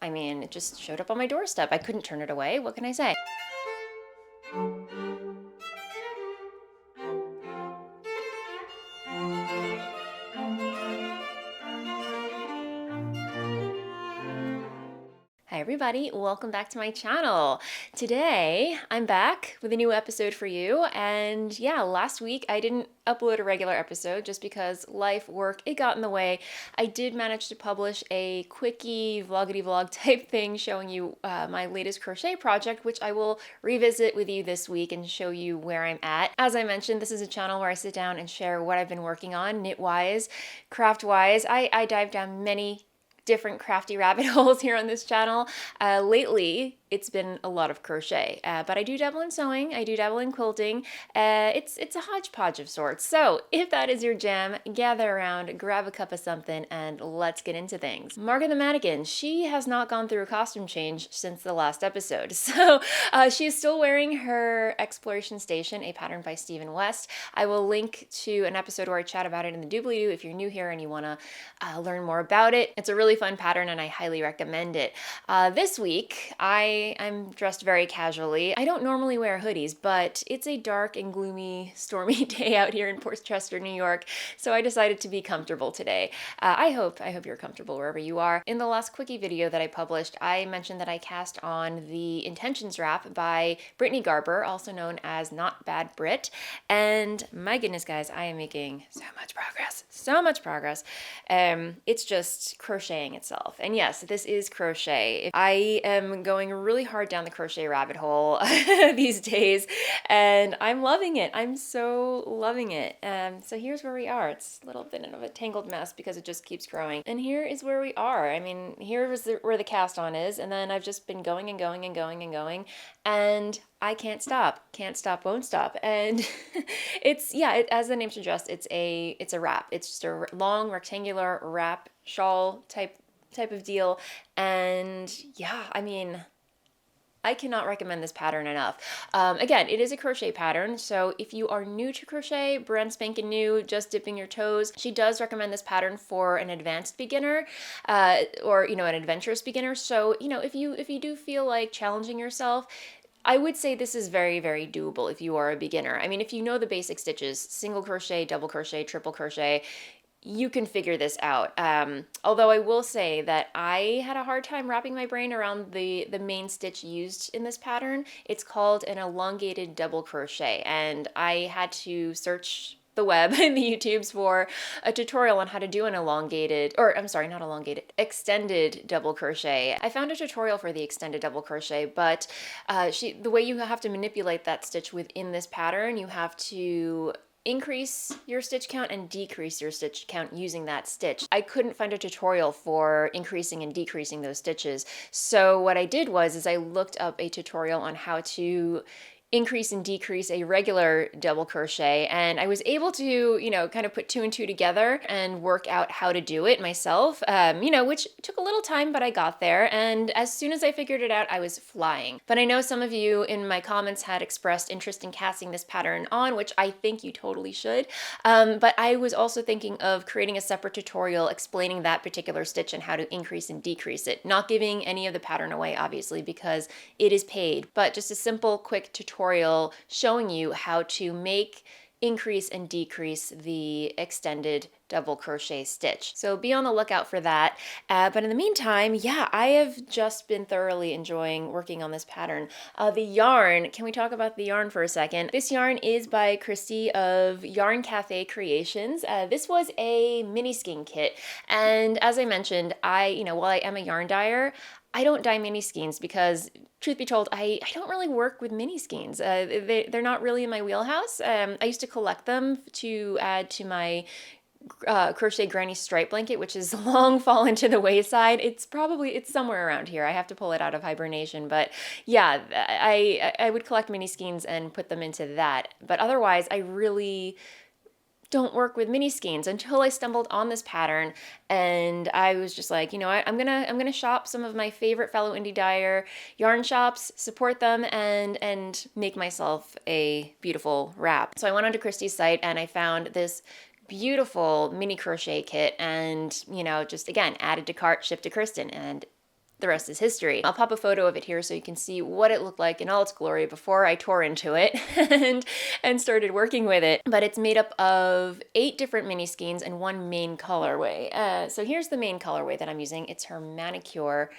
I mean, it just showed up on my doorstep. I couldn't turn it away. What can I say? Hi everybody, welcome back to my channel. Today I'm back with a new episode for you, and yeah, last week I didn't upload a regular episode just because life, work, it got in the way. I did manage to publish a quickie vloggity vlog type thing showing you my latest crochet project, which I will revisit with you this week and show you where I'm at. As I mentioned, this is a channel where I sit down and share what I've been working on, knit-wise, craft-wise. I dive down many different crafty rabbit holes here on this channel. Lately, it's been a lot of crochet, but I do dabble in sewing, I do dabble in quilting. It's a hodgepodge of sorts. So if that is your jam, gather around, grab a cup of something, and let's get into things. Marga the Mannequin, she has not gone through a costume change since the last episode. So she's still wearing her Exploration Station, a pattern by Stephen West. I will link to an episode where I chat about it in the doobly-doo if you're new here and you want to learn more about it. It's a really fun pattern and I highly recommend it. This week, I'm dressed very casually. I don't normally wear hoodies, but it's a dark and gloomy, stormy day out here in Port Chester, New York, so I decided to be comfortable today. I hope you're comfortable wherever you are. In the last quickie video that I published, I mentioned that I cast on the Intentions Wrap by Brittany Garber, also known as KnotBatBritt, and my goodness, guys, I am making so much progress. So much progress. It's just crocheting itself. And yes, this is crochet. I am going really hard down the crochet rabbit hole these days, and I'm loving it. I'm so loving it. So here's where we are. It's a little bit of a tangled mess because it just keeps growing. And here is where we are. I mean, here is where the cast on is, and then I've just been going and going and going and going, and I can't stop, won't stop. And it's, yeah, as the name suggests, it's a wrap. It's just a long rectangular wrap shawl type of deal. And yeah, I mean, I cannot recommend this pattern enough. Again, it is a crochet pattern, so if you are new to crochet, brand spanking new, just dipping your toes, she does recommend this pattern for an advanced beginner, or an adventurous beginner. So if you do feel like challenging yourself, I would say this is very, very doable if you are a beginner. I mean, if you know the basic stitches, single crochet, double crochet, triple crochet, you can figure this out. Although I will say that I had a hard time wrapping my brain around the main stitch used in this pattern. It's called an elongated double crochet, and I had to search the web and the YouTubes for a tutorial on how to do an extended double crochet. I found a tutorial for the extended double crochet, but the way you have to manipulate that stitch within this pattern, you have to increase your stitch count and decrease your stitch count using that stitch. I couldn't find a tutorial for increasing and decreasing those stitches. So what I did was I looked up a tutorial on how to increase and decrease a regular double crochet, and I was able to kind of put two and two together and work out how to do it myself, which took a little time, but I got there, and as soon as I figured it out, I was flying. But I know some of you in my comments had expressed interest in casting this pattern on, which I think you totally should, but I was also thinking of creating a separate tutorial explaining that particular stitch and how to increase and decrease it, not giving any of the pattern away, obviously, because it is paid, but just a simple quick tutorial showing you how to increase and decrease the extended double crochet stitch. So be on the lookout for that. But in the meantime, yeah, I have just been thoroughly enjoying working on this pattern. The yarn, can we talk about the yarn for a second? This yarn is by Christy of Yarn Café Creations. This was a mini skein kit. And as I mentioned, while I am a yarn dyer, I don't dye mini skeins because, truth be told, I don't really work with mini skeins. They're not really in my wheelhouse. I used to collect them to add to my crochet granny stripe blanket, which is long fallen to the wayside. It's somewhere around here. I have to pull it out of hibernation, but yeah, I would collect mini skeins and put them into that. But otherwise, I really don't work with mini skeins until I stumbled on this pattern, and I was just like, I'm gonna shop some of my favorite fellow indie dyer yarn shops, support them, and make myself a beautiful wrap. So I went onto Christy's site and I found this beautiful mini crochet kit, and just again added to cart, shipped to Kristen, and the rest is history. I'll pop a photo of it here so you can see what it looked like in all its glory before I tore into it and started working with it. But it's made up of 8 different mini skeins and 1 main colorway. So here's the main colorway that I'm using. It's her Manicure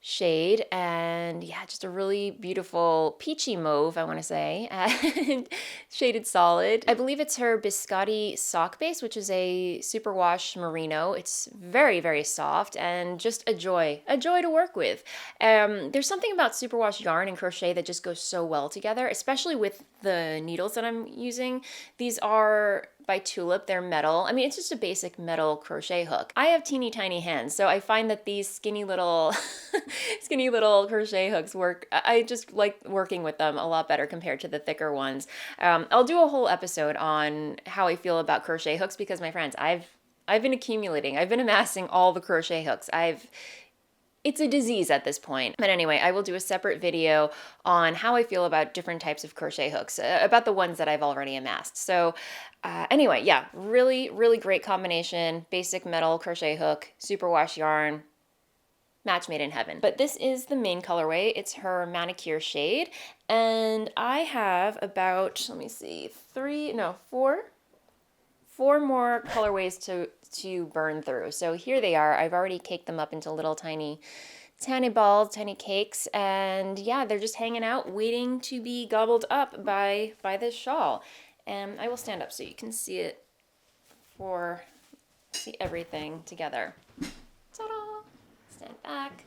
shade, and yeah, just a really beautiful peachy mauve, I want to say, and shaded solid. I believe it's her Biscotti sock base, which is a superwash merino. It's very, very soft and just a joy to work with. There's something about superwash yarn and crochet that just goes so well together, especially with the needles that I'm using. These are by Tulip. They're metal. I mean, it's just a basic metal crochet hook. I have teeny tiny hands, so I find that these skinny little skinny little crochet hooks work. I just like working with them a lot better compared to the thicker ones. I'll do a whole episode on how I feel about crochet hooks because, my friends, I've been accumulating. I've been amassing all the crochet hooks. It's a disease at this point. But anyway, I will do a separate video on how I feel about different types of crochet hooks, about the ones that I've already amassed. So anyway, yeah, really, really great combination. Basic metal crochet hook, superwash yarn, match made in heaven. But this is the main colorway. It's her Manicure shade. And I have about, let me see, 4 more colorways to burn through. So here they are. I've already caked them up into little tiny balls, tiny cakes, and yeah, they're just hanging out waiting to be gobbled up by this shawl. And I will stand up so you can see it see everything together. Ta-da! Stand back.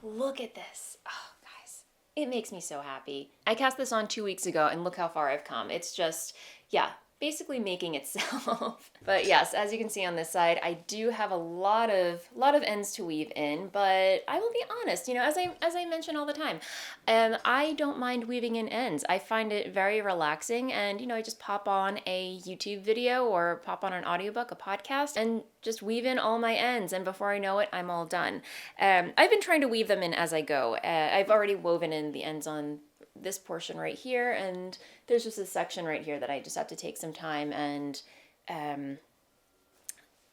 Look at this. Oh, guys, it makes me so happy. I cast this on 2 weeks ago and look how far I've come. It's just, yeah, basically making itself. But yes, as you can see on this side, I do have a lot of ends to weave in, but I will be honest, as I mention all the time, I don't mind weaving in ends. I find it very relaxing, and I just pop on a YouTube video or pop on an audiobook, a podcast, and just weave in all my ends, and before I know it, I'm all done. I've been trying to weave them in as I go. I've already woven in the ends on this portion right here, and there's just a section right here that I just have to take some time and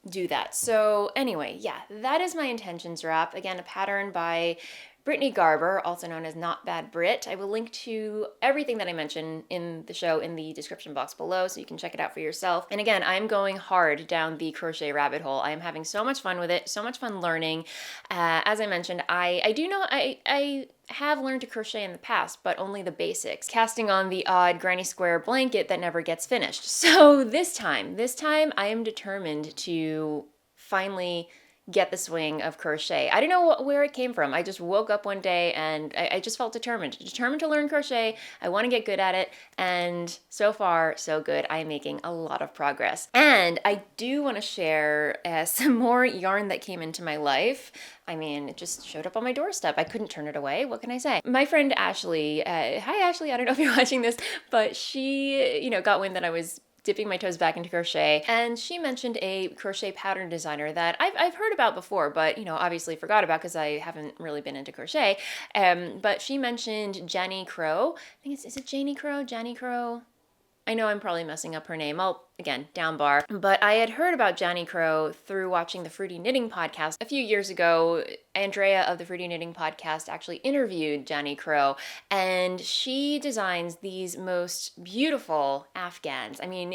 do that. So anyway, yeah, that is my Intentions wrap. Again, a pattern by Brittany Garber, also known as KnotBatBritt. I will link to everything that I mentioned in the show in the description box below, so you can check it out for yourself. And again, I'm going hard down the crochet rabbit hole. I am having so much fun with it, so much fun learning. As I mentioned, I do know I have learned to crochet in the past, but only the basics, casting on the odd granny square blanket that never gets finished. So this time I am determined to finally get the swing of crochet. I don't know where it came from. I just woke up one day and I just felt determined to learn crochet. I want to get good at it, and so far so good. I am making a lot of progress. And I do want to share some more yarn that came into my life. I mean, it just showed up on my doorstep. I couldn't turn it away. What can I say? My friend Ashley, hi Ashley, I don't know if you're watching this, but she, got wind that I was dipping my toes back into crochet, and she mentioned a crochet pattern designer that I've heard about before, but obviously forgot about because I haven't really been into crochet. But she mentioned Janie Crow. I think is it Janie Crow? Janie Crow? I know I'm probably messing up her name. Again, down bar. But I had heard about Janie Crow through watching the Fruity Knitting podcast. A few years ago, Andrea of the Fruity Knitting podcast actually interviewed Janie Crow, and she designs these most beautiful Afghans. I mean,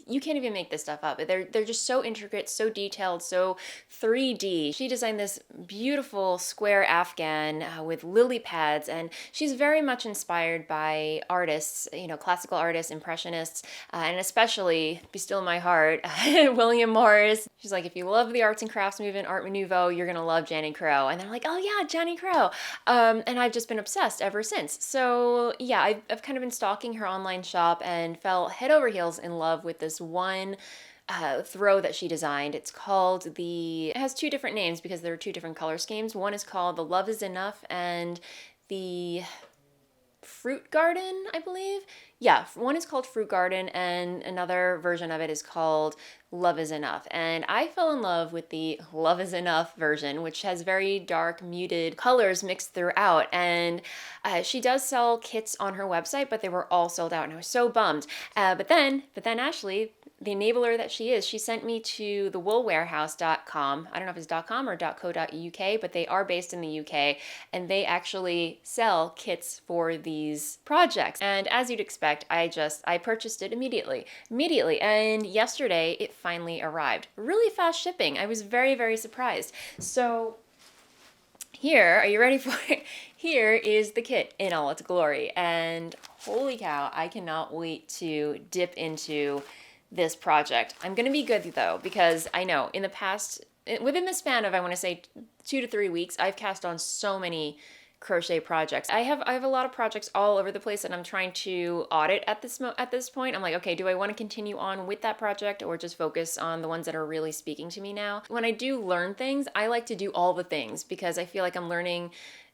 you can't even make this stuff up. They're just so intricate, so detailed, so 3D. She designed this beautiful square Afghan with lily pads, and she's very much inspired by artists, classical artists, impressionists, and especially Be Still My Heart, William Morris. She's like, if you love the arts and crafts movement, Art Nouveau, you're gonna love Janie Crow. And they're like, oh yeah, Janie Crow. And I've just been obsessed ever since. So yeah, I've kind of been stalking her online shop and fell head over heels in love with this one throw that she designed. It has 2 different names because there are 2 different color schemes. One is called the Love Is Enough and the Fruit Garden, I believe. Yeah, one is called Fruit Garden and another version of it is called Love Is Enough. And I fell in love with the Love Is Enough version, which has very dark, muted colors mixed throughout. And she does sell kits on her website, but they were all sold out and I was so bummed. But then Ashley the enabler that she is, she sent me to the woolwarehouse.com. I don't know if it's .com or .co.uk, but they are based in the UK, and they actually sell kits for these projects. And as you'd expect, I purchased it immediately, and yesterday it finally arrived. Really fast shipping. I was very, very surprised. So here, are you ready for it? Here is the kit in all its glory, and holy cow, I cannot wait to dip into this project. I'm gonna be good though, because I know in the past, within the span of, I wanna say 2 to 3 weeks, I've cast on so many crochet projects. I have a lot of projects all over the place that I'm trying to audit at this point. I'm like, okay, do I want to continue on with that project or just focus on the ones that are really speaking to me now? When I do learn things, I like to do all the things because I feel like I'm learning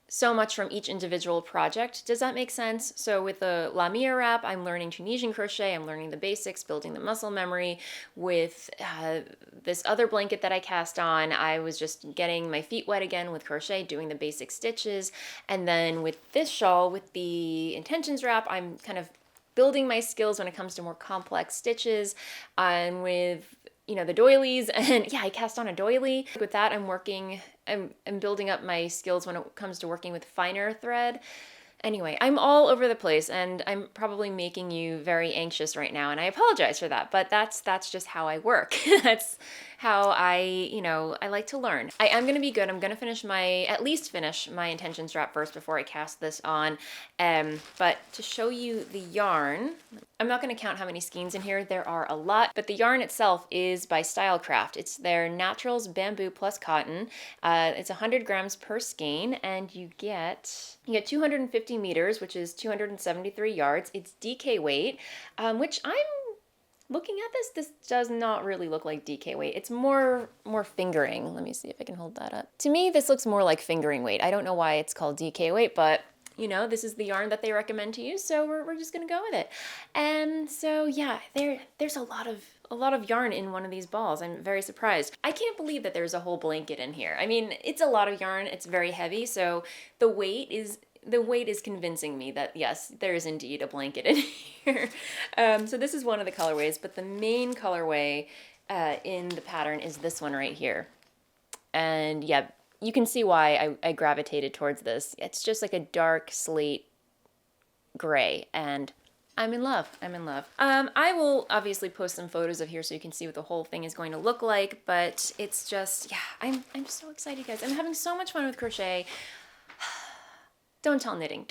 so much from each individual project. Does that make sense? So with the Lamia wrap, I'm learning Tunisian crochet, I'm learning the basics, building the muscle memory. With this other blanket that I cast on, I was just getting my feet wet again with crochet, doing the basic stitches. And then with this shawl, with the Intentions wrap, I'm kind of building my skills when it comes to more complex stitches. And with the doilies, and yeah, I cast on a doily. With that, I'm building up my skills when it comes to working with finer thread. Anyway, I'm all over the place, and I'm probably making you very anxious right now, and I apologize for that, but that's just how I work. That's how I like to learn. I am going to be good. I'm going to at least finish my Intentions wrap first before I cast this on. But to show you the yarn, I'm not going to count how many skeins in here. There are a lot, but the yarn itself is by Stylecraft. It's their Naturals Bamboo Plus Cotton. It's 100 grams per skein, and you get 250 meters, which is 273 yards. It's DK weight, which I'm looking at this does not really look like DK weight. It's more fingering. Let me see if I can hold that up. To me, this looks more like fingering weight. I don't know why it's called DK weight, but this is the yarn that they recommend to use, so we're just gonna go with it. And so yeah, there's a lot of yarn in one of these balls. I'm very surprised. I can't believe that there's a whole blanket in here. I mean, it's a lot of yarn. It's very heavy, so the weight is convincing me that yes, there is indeed a blanket in here. So this is one of the colorways, but the main colorway in the pattern is this one right here. And yeah, you can see why I gravitated towards this. It's just like a dark slate gray, and I'm in love. I will obviously post some photos of here so you can see what the whole thing is going to look like, but it's just, yeah, I'm so excited, guys. I'm having so much fun with crochet. Don't tell knitting,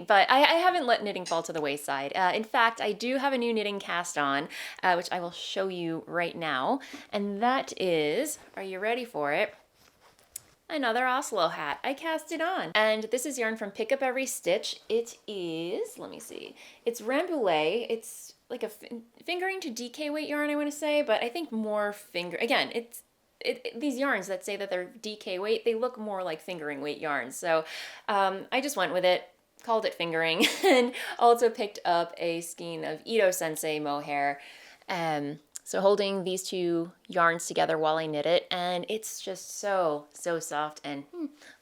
but I haven't let knitting fall to the wayside. In fact, I do have a new knitting cast on, which I will show you right now, and that is, are you ready for it? Another Oslo hat. I cast it on. And this is yarn from Pick Up Every Stitch. It is, let me see, it's Rambouillet. It's like a fingering to DK weight yarn, I want to say, but I think more again, these yarns that say that they're DK weight, they look more like fingering weight yarns. So I just went with it, called it fingering, and also picked up a skein of Ito Sensei mohair. So holding these two yarns together while I knit it, and it's just so soft and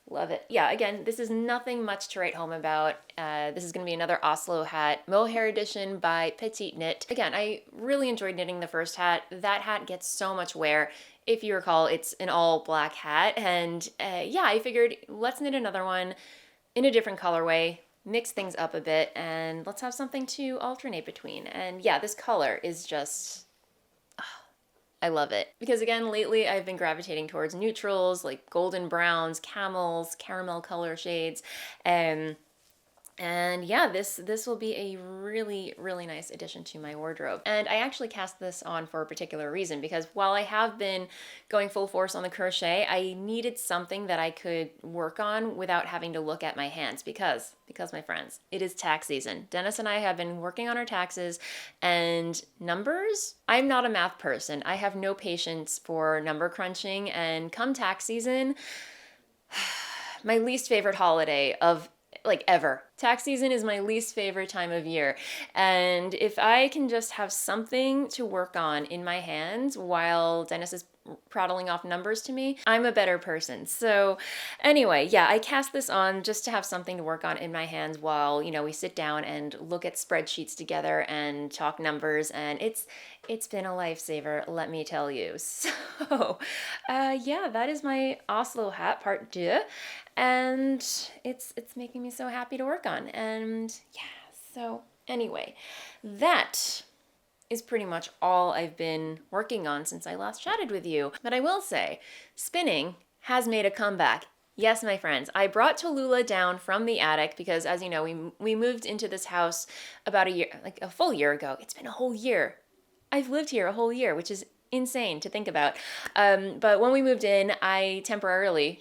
love it. Yeah, again, this is nothing much to write home about. This is going to be another Oslo Hat mohair edition by Petite Knit. Again, I really enjoyed knitting the first hat. That hat gets so much wear. If you recall, it's an all black hat, and yeah, I figured let's knit another one in a different colorway, mix things up a bit, and let's have something to alternate between. And yeah, this color is just, I love it. Because again, lately I've been gravitating towards neutrals, like golden browns, camels, caramel color shades, and yeah, this will be a really nice addition to my wardrobe. And I actually cast this on for a particular reason, because while I have been going full force on the crochet, I needed something that I could work on without having to look at my hands, because my friends, it is tax season. Dennis and I have been working on our taxes, and numbers, I'm not a math person. I have no patience for number crunching, and come tax season, my least favorite holiday of like ever. Tax season is my least favorite time of year. And if I can just have something to work on in my hands while Dennis is prattling off numbers to me. I'm a better person. So anyway, yeah, I cast this on just to have something to work on in my hands while, you know, we sit down and look at spreadsheets together and talk numbers, and it's been a lifesaver, let me tell you. So yeah, that is my Oslo hat part 2, and it's making me so happy to work on. And yeah, so anyway, that is pretty much all I've been working on since I last chatted with you. But I will say, spinning has made a comeback. Yes, my friends, I brought TALLULAH down from the attic because, as you know, we moved into this house about a year, like a full year ago. It's been a whole year. I've lived here a whole year, which is insane to think about. But when we moved in, I temporarily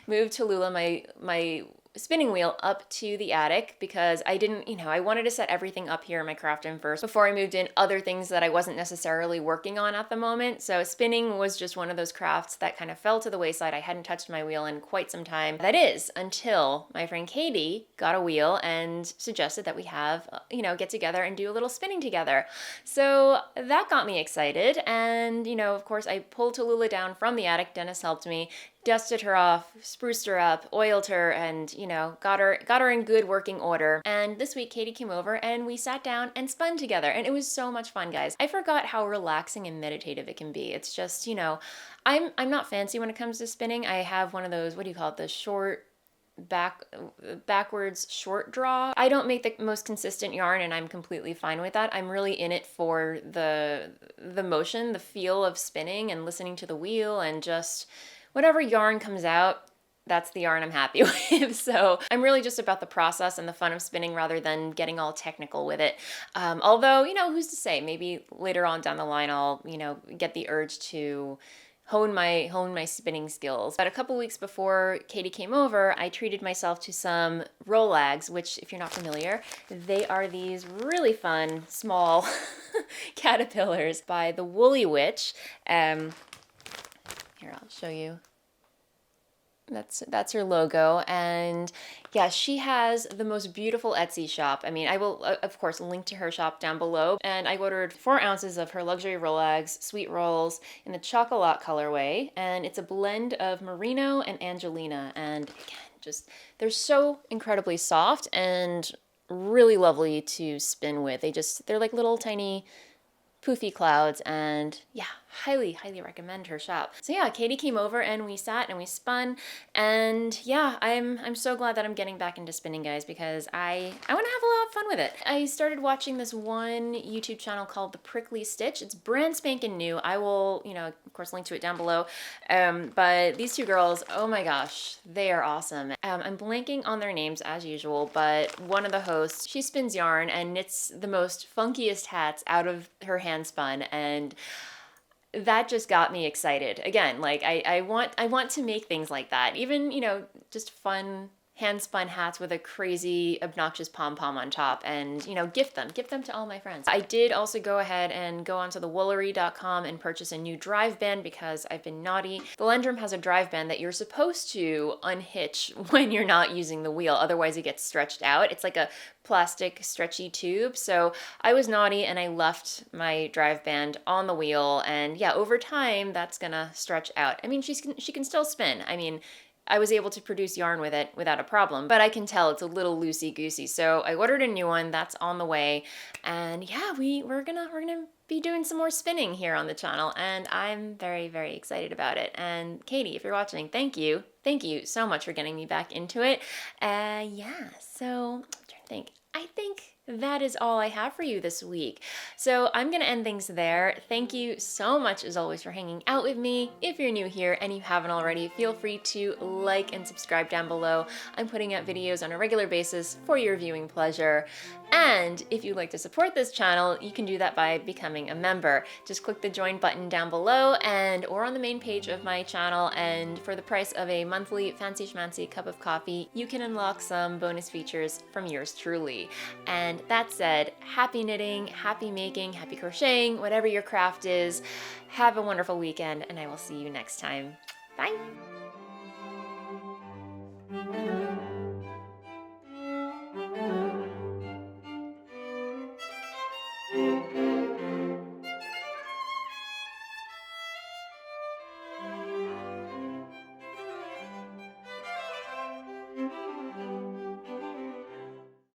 moved TALLULAH, my spinning wheel, up to the attic because I didn't, you know, I wanted to set everything up here in my craft room first before I moved in other things that I wasn't necessarily working on at the moment. So spinning was just one of those crafts that kind of fell to the wayside. I hadn't touched my wheel in quite some time. That is until my friend Katie got a wheel and suggested that we have, you know, get together and do a little spinning together. So that got me excited. And, you know, of course, I pulled TALLULAH down from the attic. Dennis helped me, dusted her off, spruced her up, oiled her, and, you know, got her in good working order. And this week Katie came over and we sat down and spun together, and it was so much fun, guys. I forgot how relaxing and meditative it can be. It's just, you know, I'm not fancy when it comes to spinning. I have one of those, what do you call it, the short backwards short draw. I don't make the most consistent yarn, and I'm completely fine with that. I'm really in it for the motion, the feel of spinning and listening to the wheel, and just whatever yarn comes out, that's the yarn I'm happy with. So I'm really just about the process and the fun of spinning rather than getting all technical with it. Although, you know, who's to say, maybe later on down the line I'll, you know, get the urge to hone my spinning skills. But a couple weeks before Katie came over, I treated myself to some Rolags, which, if you're not familiar, they are these really fun small caterpillars by the Woolly Witch. Here, I'll show you. That's her logo, and yeah, she has the most beautiful Etsy shop. I mean, I will, of course, link to her shop down below, and I ordered 4 ounces of her luxury Rolags sweet rolls in the chocolate colorway, and it's a blend of merino and angelina, and again, just, they're so incredibly soft and really lovely to spin with. They're like little tiny poofy clouds, and yeah, highly recommend her shop. So yeah, Katie came over and we sat and we spun, and yeah, I'm so glad that I'm getting back into spinning, guys, because I want to have a lot of fun with it. I started watching this one YouTube channel called The Prickly Stitch. It's brand spanking new. I will, you know, of course, link to it down below. But these two girls, oh my gosh, they are awesome. I'm blanking on their names as usual, but one of the hosts, she spins yarn and knits the most funkiest hats out of her hand spun, and that just got me excited. Again, like I want to make things like that. Even, you know, just fun hand-spun hats with a crazy obnoxious pom-pom on top, and, you know, gift them to all my friends. I did also go ahead and go onto the woolery.com and purchase a new drive band because I've been naughty. The Lendrum has a drive band that you're supposed to unhitch when you're not using the wheel, otherwise it gets stretched out. It's like a plastic stretchy tube. So I was naughty and I left my drive band on the wheel, and yeah, over time that's gonna stretch out. I mean, she can still spin. I mean, I was able to produce yarn with it without a problem, but I can tell it's a little loosey-goosey. So I ordered a new one that's on the way, and yeah, we're gonna be doing some more spinning here on the channel, and I'm very excited about it. And Katie, if you're watching, thank you so much for getting me back into it. Yeah, so I'm trying to think. I think that is all I have for you this week. So I'm going to end things there. Thank you so much, as always, for hanging out with me. If you're new here and you haven't already, feel free to like and subscribe down below. I'm putting out videos on a regular basis for your viewing pleasure. And if you'd like to support this channel, you can do that by becoming a member. Just click the join button down below or on the main page of my channel, and for the price of a monthly fancy schmancy cup of coffee, you can unlock some bonus features from yours truly. And that said, happy knitting, happy making, happy crocheting, whatever your craft is. Have a wonderful weekend, and I will see you next time. Bye!